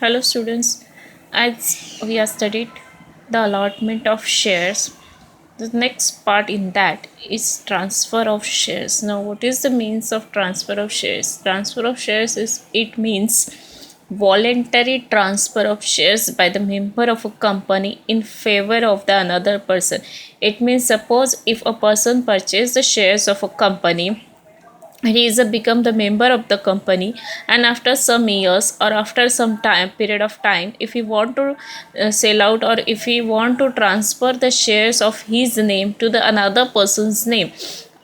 Hello students, as we have studied the allotment of shares, the next part in that is transfer of shares. Now what is the means of transfer of shares? Transfer of shares is it means voluntary transfer of shares by the member of a company in favor of the another person. It means suppose if a person purchase the shares of a company, he is a become the member of the company, and after some years or after some time period of time, if he want to sell out, or if he want to transfer the shares of his name to the another person's name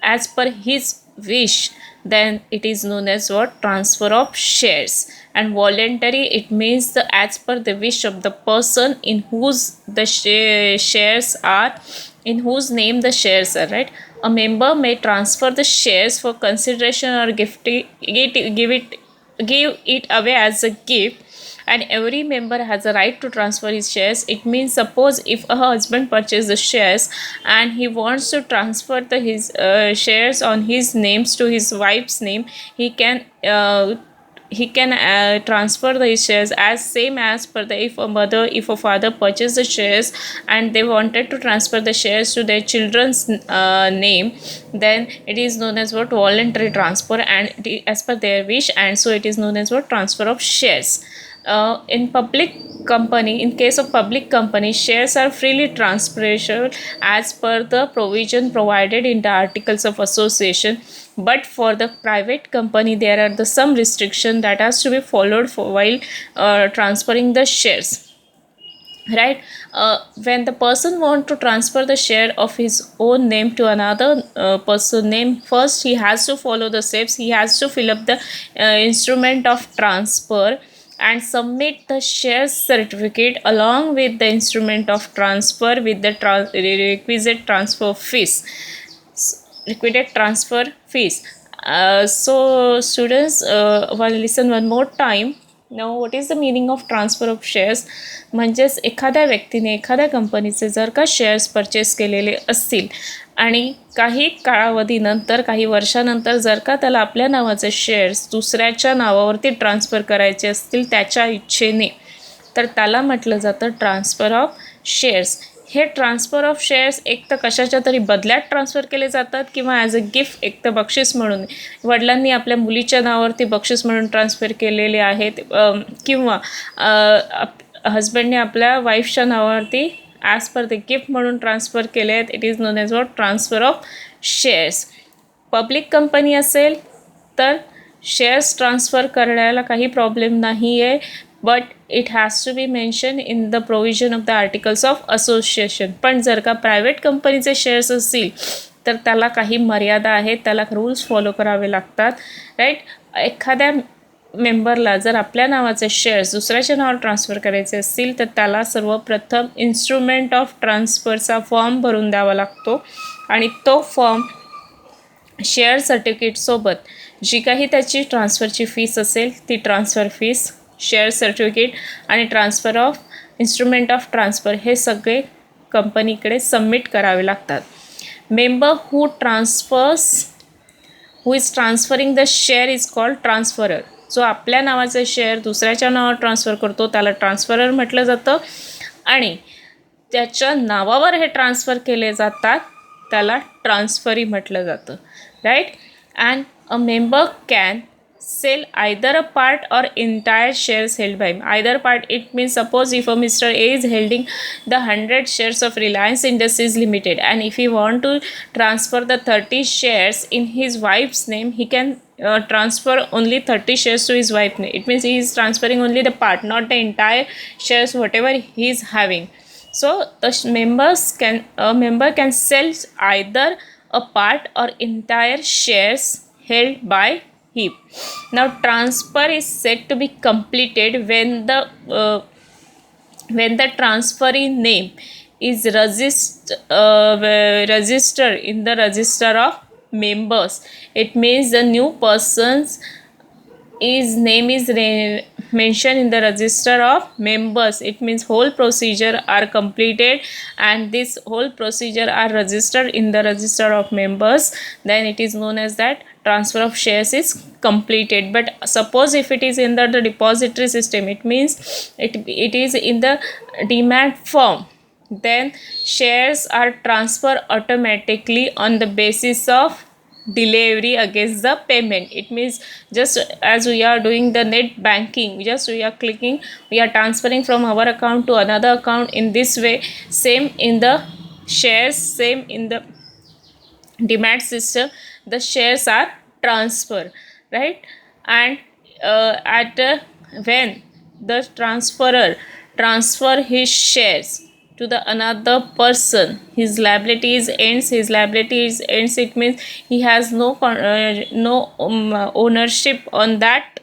as per his wish, then it is known as what? Transfer of shares. And voluntary, it means the as per the wish of the person in whose the shares are, in whose name the shares are, right? A member may transfer the shares for consideration or give it away as a gift, and every member has a right to transfer his shares. It means suppose if a husband purchases the shares and he wants to transfer his shares on his names to his wife's name, he can transfer the shares as same as per the if a father purchased the shares and they wanted to transfer the shares to their children's name, then it is known as what? Voluntary transfer, and as per their wish, and so it is known as what? Transfer of shares. In case of public company, shares are freely transferable as per the provision provided in the articles of association, but for the private company there are some restriction that has to be followed for while transferring the shares, right? When the person want to transfer the share of his own name to another person name, first he has to follow the steps. He has to fill up the instrument of transfer and submit the share certificate along with the instrument of transfer with the requisite transfer fees. So students, listen one more time. Now what is the meaning of transfer of shares? म्हणजेच एखाद्या व्यक्तीने एखाद्या कंपनीचे जर का shares purchase केलेले असतील आणि काही कालावधीनंतर, काही वर्षानंतर जर का त्याला आपल्या नावाचे शेअर्स दुसऱ्याच्या नावावरती ट्रान्सफर करायचे असतील त्याच्या इच्छेने, तर त्याला म्हटलं जातं ट्रान्सफर ऑफ शेअर्स. हे ट्रान्सफर ऑफ शेअर्स एक तर कशाच्या तरी बदल्यात ट्रान्सफर केले जातात किंवा ॲज अ गिफ्ट, एक तर बक्षीस म्हणून वडिलांनी आपल्या मुलीच्या नावावरती बक्षीस म्हणून ट्रान्सफर केलेले आहेत, किंवा हजबंडने आपल्या वाईफच्या नावावरती ॲज पर द गिफ्ट म्हणून ट्रान्सफर केले आहेत. It is known as what? Transfer of shares. Public company असेल तर शेअर्स ट्रान्सफर करण्याला काही प्रॉब्लेम नाही आहे, but it has to be mention in the provision of the articles of association. पण जर का प्रायव्हेट कंपनीचे शेअर्स असतील तर त्याला काही मर्यादा आहेत, त्याला रूल्स फॉलो करावे लागतात, राईट? एखाद्या मेंबरला जर आपल्या नावाचे शेअर्स दुसऱ्याच्या नावावर ट्रान्सफर करायचे असतील तर त्याला सर्वप्रथम इन्स्ट्रुमेंट ऑफ ट्रान्सफरचा फॉर्म भरून द्यावा लागतो, आणि तो फॉर्म शेअर सर्टिफिकेटसोबत जी काही त्याची ट्रान्सफरची फीस असेल ती ट्रान्सफर फीस, शेअर सर्टिफिकेट आणि transfer of instrument of transfer हे सगळे कंपनीकडे सबमिट करावे लागतात. Member who is transferring the share is called transferor. जो आपल्या नावाचे शेअर दुसऱ्याच्या नावावर ट्रान्सफर करतो त्याला ट्रान्सफरर म्हटलं जातं, आणि त्याच्या नावावर हे ट्रान्सफर केले जातात त्याला ट्रान्सफरी म्हटलं जातं, right? And a member can sell either a part or entire shares held by him. Either part, it means suppose if a Mr. A is holding the 100 shares of Reliance Industries Limited, and if he want to transfer the 30 shares in his wife's name, he can transfer only 30 shares to his wife's name. It means he is transferring only the part, not the entire shares whatever he is having. So the member can sell either a part or entire shares held by him. Now transfer is said to be completed when the transferee name is registered in the register of members. It means the new person's name is mentioned in the register of members. It means whole procedure are completed and this whole procedure are registered in the register of members, then it is known as that transfer of shares is completed. But suppose if it is in the depository system, it means it is in the demat form, then shares are transferred automatically on the basis of delivery against the payment. It means just as we are doing the net banking, just we are clicking, we are transferring from our account to another account. In this way, same in the shares, same in the demat system, the shares are transferred, right? And when the transferor transfer his shares to the another person, his liabilities ends. It means he has no ownership on that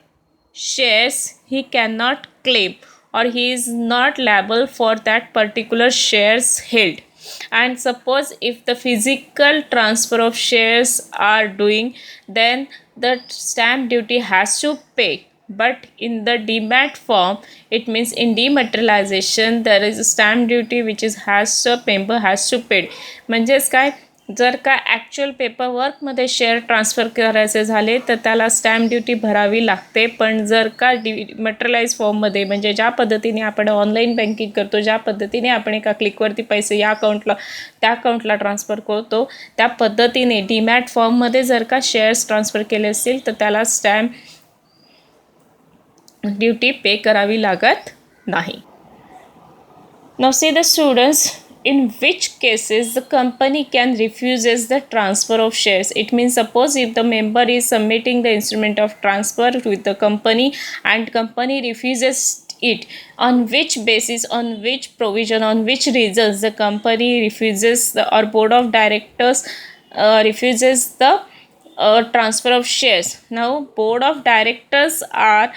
shares. He cannot claim, or he is not liable for that particular shares held. And suppose if the physical transfer of shares are doing, then the stamp duty has to pay. But in the demat form, it means in dematerialization, there is a stamp duty which is member has to pay. म्हणजेच काय, जर का actual पेपरवर्कमध्ये share transfer करायचे झाले तर त्याला stamp duty भरावी लागते. पण जर का मटेरियलाइज फॉर्ममध्ये, म्हणजे ज्या पद्धतीने आपण ऑनलाईन बँकिंग करतो, ज्या पद्धतीने आपण एका क्लिकवरती पैसे या अकाउंटला त्या अकाउंटला ट्रान्सफर करतो, त्या पद्धतीने डीमॅट फॉर्ममध्ये जर का शेअर्स ट्रान्सफर केले असतील तर त्याला स्टॅम्प ड्युटी पे करावी लागत नाही. Now see the students, in which cases the company can refuses the transfer of shares. It means suppose if the member is submitting the instrument of transfer with the company and company refuses it, on which basis, on which provision, on which reasons the company refuses or board of directors refuses the transfer of shares. Now board of directors are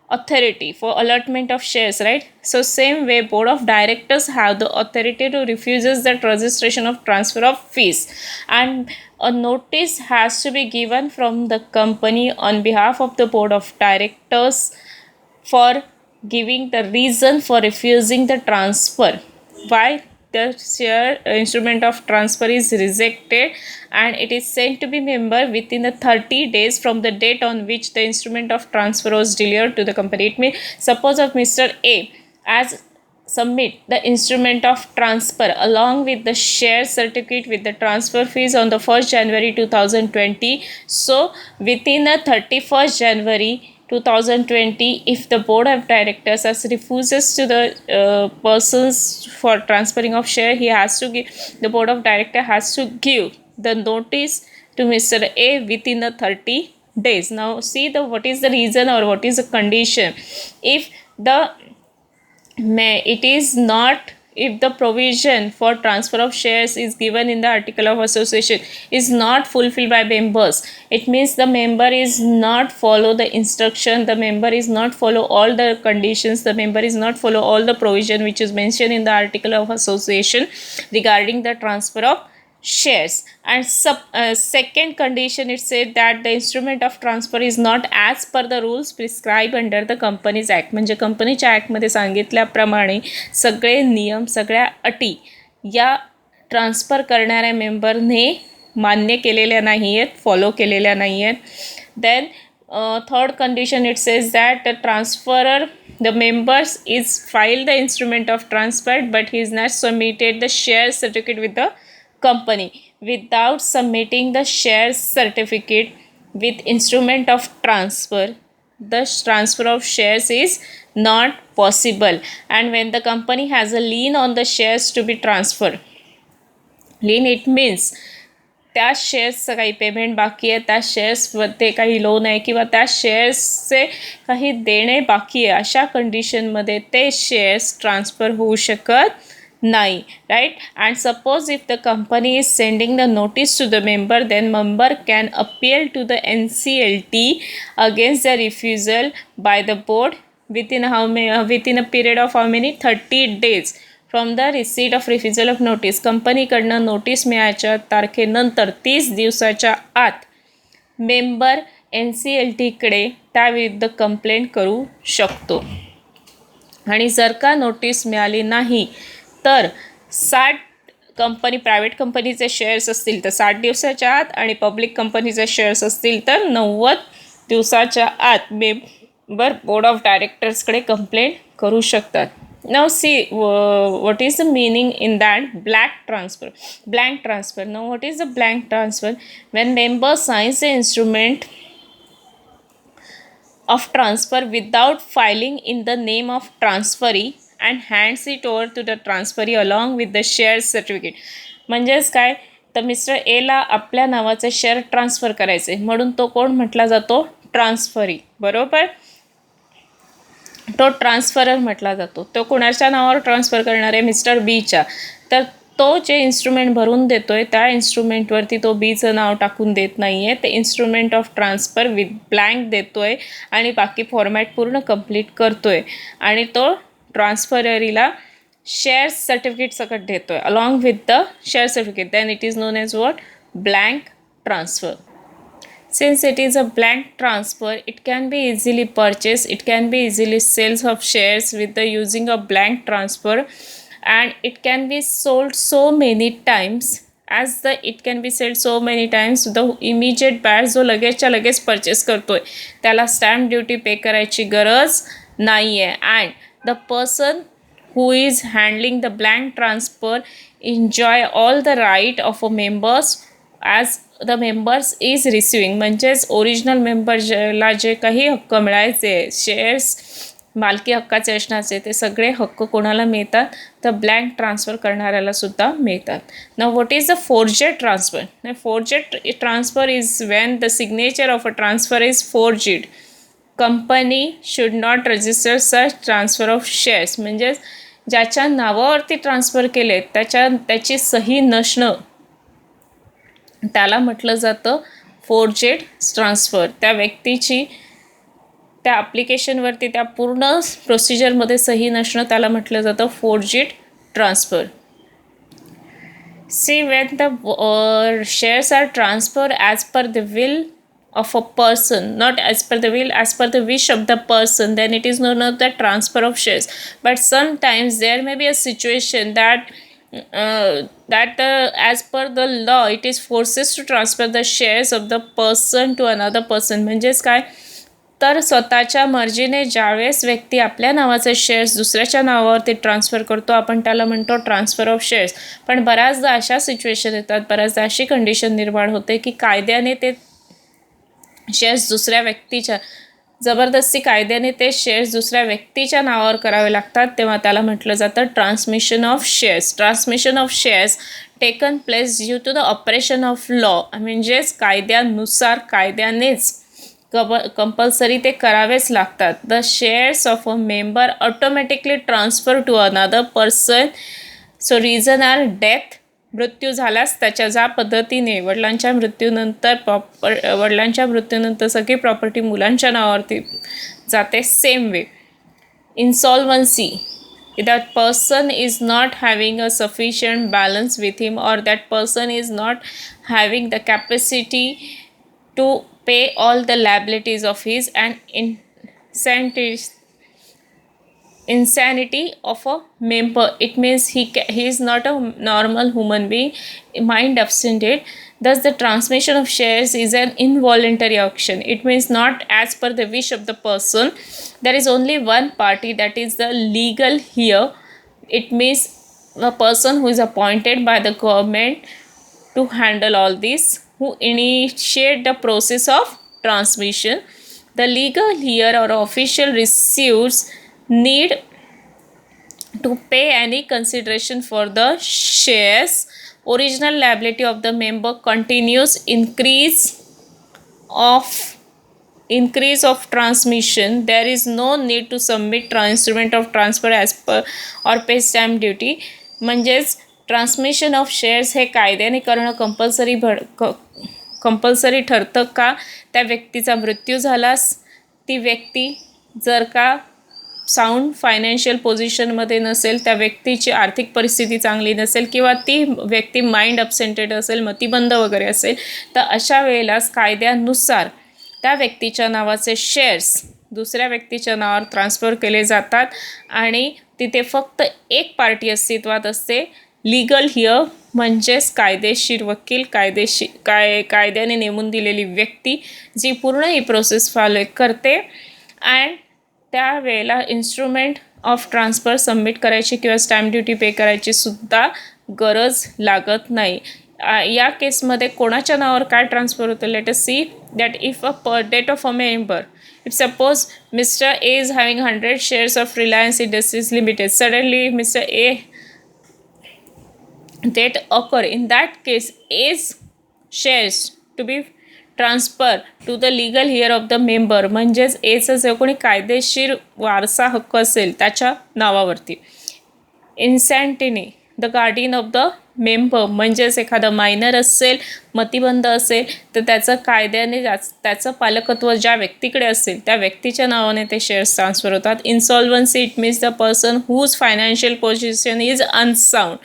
authority for allotment of shares, right? So same way, board of directors have the authority to refuses that registration of transfer of fees, and a notice has to be given from the company on behalf of the board of directors for giving the reason for refusing the transfer, why the share instrument of transfer is rejected, and it is sent to be member within the 30 days from the date on which the instrument of transfer was delivered to the company. It means suppose of Mr. A as submit the instrument of transfer along with the share certificate with the transfer fees on the 1st January 2020. So within the 31st January 2020, if the board of directors has refuses to the persons for transferring of share, he has to give, the board of director has to give the notice to Mr. A within the 30 days. Now see the what is the reason or what is the condition. If the it is not, if the provision for transfer of shares is given in the article of association is not fulfilled by members, it means the member is not follow the instruction, the member is not follow all the conditions, the member is not follow all the provision which is mentioned in the article of association regarding the transfer of shares. And second condition, it said that the instrument of transfer is not as per the rules prescribed under the companies act. म्हणजे कंपनीच्या ॲक्टमध्ये सांगितल्याप्रमाणे सगळे नियम, सगळ्या अटी या transfer करणाऱ्या मेंबरने मान्य केलेल्या नाही आहेत, फॉलो केलेल्या नाही आहेत. Then third condition, it says that the transferor, the members is filed the instrument of transfer but he is not submitted the share certificate with the company. Without submitting the share certificate with instrument of transfer, the transfer of shares is not possible. And when the company has a lien on the shares to be transferred, lien it means त्या शेअर्सचं काही payment बाकी आहे, त्या शेअर्समध्ये काही loan आहे किंवा त्या शेअर्सचे काही देणे बाकी आहे, अशा कंडिशनमध्ये ते शेअर्स ट्रान्सफर होऊ शकत नाही, right? And suppose if the company is sending the notice to the member, then member can appeal to the NCLT against the refusal by the board within within a period of how many 30 days from the receipt of refusal of notice. कंपनीकडनं notice मिळायच्या तारखेनंतर 30 दिवसाच्या आत member NCLTकडे त्याविरुद्ध complaint करू शकतो. आणि जर का नोटीस मिळाली नाही तर 60 कंपनी प्रायव्हेट कंपनीचे शेअर्स असतील तर 60 दिवसाच्या आत आणि पब्लिक कंपनीचे शेअर्स असतील तर 90 दिवसाच्या आत मेंबर बोर्ड ऑफ डायरेक्टर्सकडे कंप्लेंट करू शकतात. नाव सी what is the meaning in that blank transfer. Now what is the blank transfer? When member signs the instrument of transfer without filing in the name of transferee and hands it over to the transferee along with the share certificate. म्हणजेच काय तर mister एला आपल्या नावाचे share transfer करायचे म्हणून तो कोण म्हटला जातो? ट्रान्सफरी. बरोबर. तो ट्रान्सफरर म्हटला जातो. तो कोणाच्या नावावर ट्रान्सफर करणार आहे? मिस्टर बीच्या. तर तो जे इन्स्ट्रुमेंट भरून देतोय त्या इन्स्ट्रुमेंटवरती तो बीचं नाव टाकून देत नाही आहे. ते instrument of transfer with blank देतोय आणि बाकी फॉर्मॅट पूर्ण कंप्लीट करतोय आणि तो ट्रान्सफररीला शेअर सर्टिफिकेट सकट देतोय along with the share certificate. Then it is known as what? Blank transfer. Since it is a blank transfer, it can be easily purchased, it can be easily sales of shares with the using a blank transfer, and it can be sold so many times it can be sold so many times the immediate buyer जो लगेचच्या लगेच purchase करतोय त्याला stamp duty पे करायची गरज नाही आहे. And the person who is handling the blank transfer enjoy all the right of a members as the members is receiving. म्हणजेच ओरिजिनल मेंबरला जे काही हक्क मिळायचे शेअर्स मालकी हक्काचे असण्याचे ते सगळे हक्क कोणाला मिळतात? तर ब्लँक ट्रान्सफर करणाऱ्याला सुद्धा मिळतात. Now what is the forged transfer? Forged transfer is when the signature of a transfer is forged. Company should not register such transfer of shares. म्हणजेच ज्याच्या नावावरती ट्रान्सफर केले त्याची सही नसणं त्याला म्हटलं जातं फोर्जेड ट्रान्सफर. त्या व्यक्तीची त्या ॲप्लिकेशनवरती त्या पूर्ण प्रोसिजरमध्ये सही नसणं त्याला म्हटलं जातं forged transfer. See when the shares are transfer as per the will of a person, not as per the will, as per the wish of the person, then it is known as the transfer of shares. But sometimes there may be a situation that as per the law it is forces to transfer the shares of the person to another person. म्हणजेच काय तर स्वतःच्या मर्जीने ज्यावेळेस व्यक्ती आपल्या नावाचे shares दुसऱ्याच्या नावावरती ट्रान्सफर करतो आपण त्याला म्हणतो ट्रान्सफर ऑफ शेअर्स. पण बऱ्याचदा अशा सिच्युएशन येतात, बऱ्याचदा अशी कंडिशन निर्माण होते की कायद्याने ते शेअर्स दुसऱ्या व्यक्तीच्या जबरदस्ती कायद्याने ते शेअर्स दुसऱ्या व्यक्तीच्या नावावर करावे लागतात, तेव्हा त्याला म्हटलं जातं transmission of shares. Transmission of shares taken place due to the operation of law. म्हणजेच कायद्यानुसार कायद्यानेच कंपल्सरी ते करावेच लागतात. The shares of a member automatically transfer to another person. So reason are death. मृत्यू झाल्यास त्याच्या ज्या पद्धतीने वडिलांच्या मृत्यूनंतर सगळी प्रॉपर्टी मुलांच्या नावावरती जाते same way. Insolvency. that person is not having a sufficient balance with him or that person is not having the capacity to pay all the liabilities of his and insanity of a member. It means he is not a normal human being, mind absented. Thus the transmission of shares is an involuntary action. It means not as per the wish of the person. There is only one party, that is the legal here. It means the person who is appointed by the government to handle all this, who initiate the process of transmission. The legal here or official receives need to pay any consideration for the shares. Original liability of the member continues. Increase of transmission, there is no need to submit instrument of transfer as per or pay stamp duty. म्हणजेच transmission of shares हे कायद्याने करणं compulsory ठरतं का? त्या व्यक्तीचा मृत्यू झालास, ती व्यक्ती जर का साऊंड फायनान्शियल पोझिशनमध्ये नसेल, त्या व्यक्तीची आर्थिक परिस्थिती चांगली नसेल किंवा ती व्यक्ती माइंड अबसेंटेड असेल, मतिबंद वगैरे असेल, तर अशा वेळेलाच कायद्यानुसार त्या व्यक्तीच्या नावाचे शेअर्स दुसऱ्या व्यक्तीच्या नावावर ट्रान्सफर केले जातात आणि तिथे फक्त एक पार्टी अस्तित्वात असते, लीगल हिअर म्हणजेच कायदेशीर वकील, कायद्याने नेमून दिलेली व्यक्ती जी पूर्ण ही प्रोसेस फॉलो करते. अँड त्यावेळेला इन्स्ट्रुमेंट ऑफ ट्रान्सफर सबमिट करायची किंवा स्टॅम्प ड्युटी पे करायची सुद्धा गरज लागत नाही. या केसमध्ये कोणाच्या नावावर काय ट्रान्सफर होतं, let us see that if a death of a member, if suppose Mr. A is having 100 shares of Reliance Industries Limited, suddenly Mr. A that occur, in that case A's shares to be transferred to the legal heir of the member, म्हणजेच Aचा जो कोणी कायदेशीर वारसा हक्क असेल त्याच्या नावावरती. Insanity the guardian of the member, म्हणजेच एखादा मायनर असेल, मतिबंध असेल तर त्याचं कायद्याने त्याचं पालकत्व ज्या व्यक्तीकडे असेल त्या व्यक्तीच्या नावाने ते शेअर्स ट्रान्सफर होतात. Insolvency it means the person whose financial position is unsound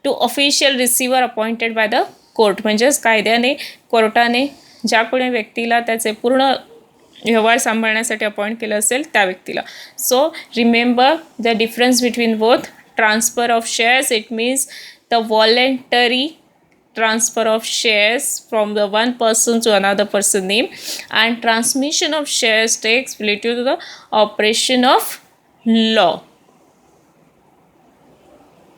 to official receiver appointed by the court, म्हणजेच कायद्याने कोर्टाने ज्या कोणी व्यक्तीला त्याचे पूर्ण व्यवहार सांभाळण्यासाठी अपॉइंट केलं असेल त्या व्यक्तीला. So remember the difference between both. Transfer of shares, it means the voluntary transfer of shares from the one person to another person name, and transmission of shares takes related to the operation of law.